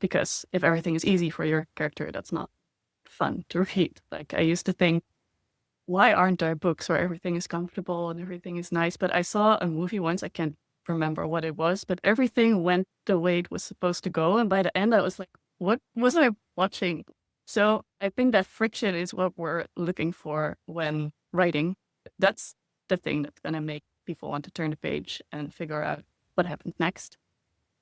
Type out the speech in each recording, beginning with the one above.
Because if everything is easy for your character, that's not fun to read. Like I used to think, why aren't there books where everything is comfortable and everything is nice? But I saw a movie once, I can't remember what it was, but everything went the way it was supposed to go. And by the end, I was like, what was I watching? So I think that friction is what we're looking for when writing. That's the thing that's going to make people want to turn the page and figure out what happened next.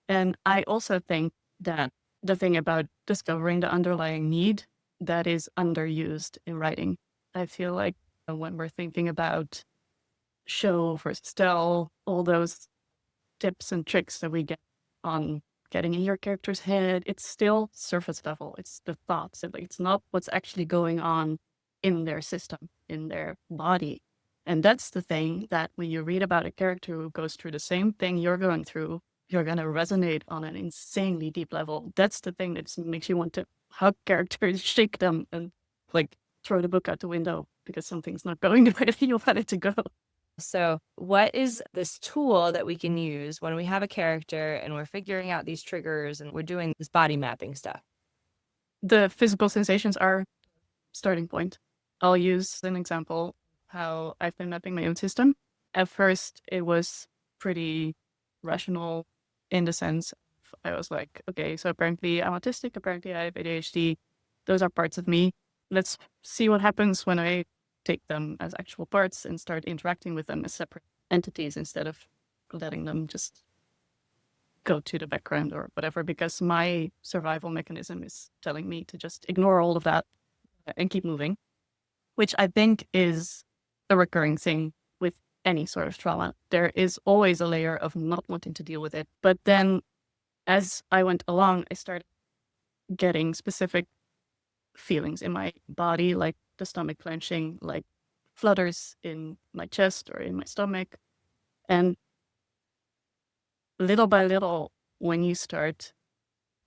And I also think that the thing about discovering the underlying need that is underused in writing. I feel like when we're thinking about show versus tell, all those tips and tricks that we get on getting in your character's head, it's still surface level. It's the thoughts. It's not what's actually going on in their system, in their body. And that's the thing that when you read about a character who goes through the same thing you're going through, you're going to resonate on an insanely deep level. That's the thing that makes you want to hug characters, shake them, and like throw the book out the window because something's not going the way that you want it to go. So what is this tool that we can use when we have a character and we're figuring out these triggers and we're doing this body mapping stuff? The physical sensations are starting point. I'll use an example how I've been mapping my own system. At first, it was pretty rational in the sense of I was like, okay, so apparently I'm autistic, apparently I have ADHD. Those are parts of me. Let's see what happens when I take them as actual parts and start interacting with them as separate entities instead of letting them just go to the background or whatever, because my survival mechanism is telling me to just ignore all of that and keep moving, which I think is a recurring thing with any sort of trauma. There is always a layer of not wanting to deal with it. But then as I went along, I started getting specific feelings in my body, like the stomach clenching, like flutters in my chest or in my stomach. And little by little, when you start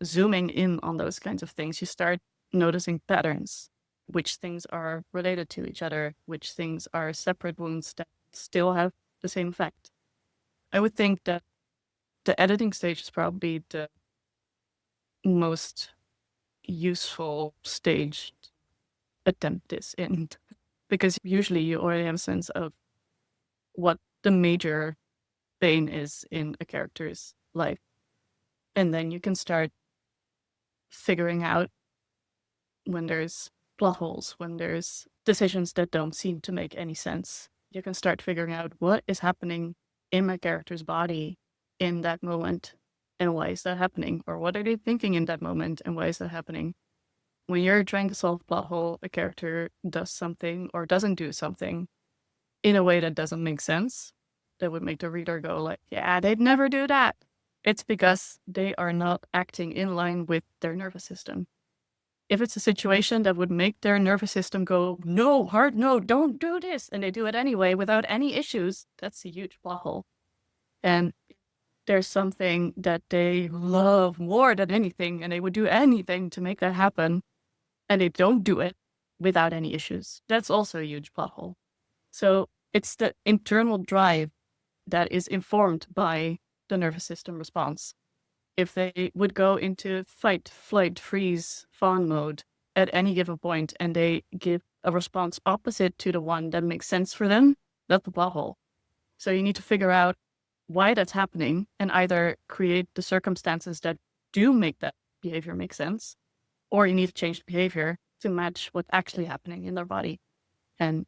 zooming in on those kinds of things, you start noticing patterns, which things are related to each other, which things are separate wounds that still have the same effect. I would think that the editing stage is probably the most useful stage to attempt this in, because usually you already have a sense of what the major pain is in a character's life. And then you can start figuring out when there's plot holes, when there's decisions that don't seem to make any sense. You can start figuring out what is happening in my character's body in that moment and why is that happening, or what are they thinking in that moment and why is that happening. When you're trying to solve a plot hole, a character does something or doesn't do something in a way that doesn't make sense, that would make the reader go like, yeah, they'd never do that. It's because they are not acting in line with their nervous system. If it's a situation that would make their nervous system go, no, hard no, don't do this, and they do it anyway without any issues, that's a huge plot hole. And there's something that they love more than anything, and they would do anything to make that happen, and they don't do it without any issues, that's also a huge plot hole. So it's the internal drive that is informed by the nervous system response. If they would go into fight, flight, freeze, fawn mode at any given point and they give a response opposite to the one that makes sense for them, that's the plot hole. So you need to figure out why that's happening and either create the circumstances that do make that behavior make sense, or you need to change the behavior to match what's actually happening in their body. And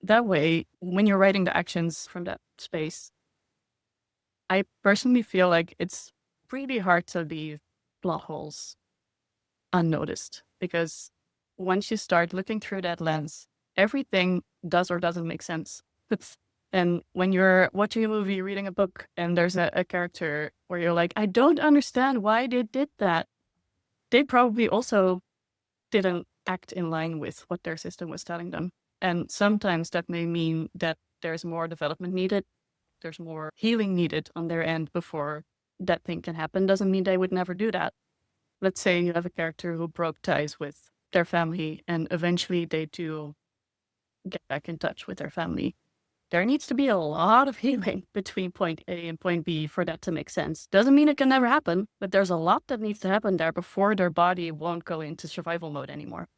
that way, when you're writing the actions from that space, I personally feel like it's really hard to leave plot holes unnoticed, because once you start looking through that lens, everything does or doesn't make sense. And when you're watching a movie, reading a book, and there's a character where you're like, I don't understand why they did that, they probably also didn't act in line with what their system was telling them. And sometimes that may mean that there's more development needed, there's more healing needed on their end before that thing can happen. Doesn't mean they would never do that. Let's say you have a character who broke ties with their family and eventually they do get back in touch with their family. there needs to be a lot of healing between point A and point B for that to make sense. Doesn't mean it can never happen, but there's a lot that needs to happen there before their body won't go into survival mode anymore.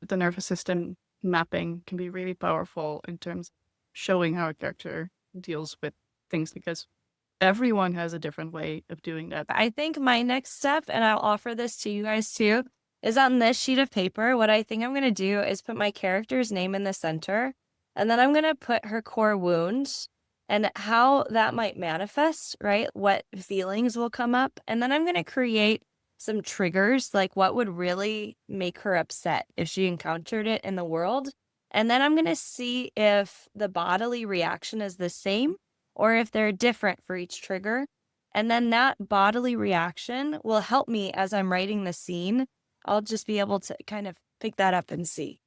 The nervous system mapping can be really powerful in terms of showing how a character deals with things, because everyone has a different way of doing that. I think my next step, and I'll offer this to you guys too, is on this sheet of paper. What I think I'm going to do is put my character's name in the center, and then I'm going to put her core wounds and how that might manifest, right? What feelings will come up. And then I'm going to create some triggers, like what would really make her upset if she encountered it in the world. And then I'm going to see if the bodily reaction is the same or if they're different for each trigger. And then that bodily reaction will help me as I'm writing the scene. I'll just be able to kind of pick that up and see.